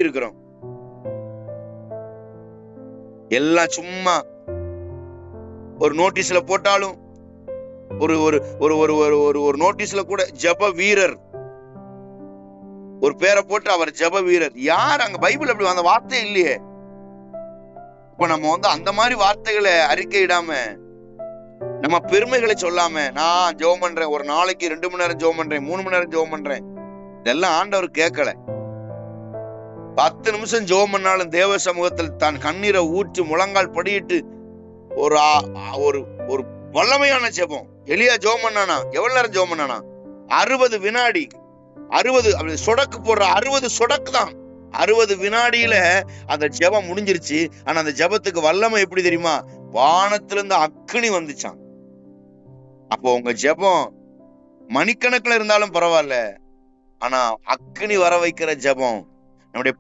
இருக்கிறோம். எல்லாம் சும்மா ஒரு நோட்டீஸ்ல போட்டாலும், ஒரு ஒரு ஒரு ஒரு ஒரு ஒரு நோட்டீஸ்ல கூட ஜெப வீரர் ஒரு பேரை போட்டு அவர் ஜெப வீரர். யார் அங்க பைபிள் அப்படி அந்த வார்த்தை இல்லையே. இப்ப நம்ம அந்த மாதிரி வார்த்தைகளை அறிக்கையிடாம, நம்ம பெருமைகளை சொல்லாம, நான் ஜெபம் பண்றேன், ஒரு நாளைக்கு 2 மணி நேரம் ஜெபம் பண்றேன், 3 மணி நேரம் ஜெபம் பண்றேன், இதெல்லாம் ஆண்டவர் கேட்கல. 10 நிமிஷம் ஜெபம் பண்ணாலும் தேவ சமூகத்தில் தான் கண்ணீரை ஊற்றி முழங்கால் படியிட்டு ஒரு ஒரு வல்லமையான ஜெபம். எலியா ஜெபம் பண்ணானா, எவ்வளவு நேரம் ஜெபம் பண்ணானா? 60 வினாடி. 60 அப்படி சொடக்கு போடுற 60 சொடக்கு தான். 60 வினாடியில அந்த ஜெபம் முடிஞ்சிருச்சு. ஆனா அந்த ஜெபத்துக்கு வல்லமை எப்படி தெரியுமா? வானத்திலிருந்து அக்கினி வந்துச்சான். அப்போ உங்க ஜெபம் மணிக்கணக்கில் இருந்தாலும் பரவாயில்ல, ஆனா அக்கினி வர வைக்கிற ஜெபம் நம்முடைய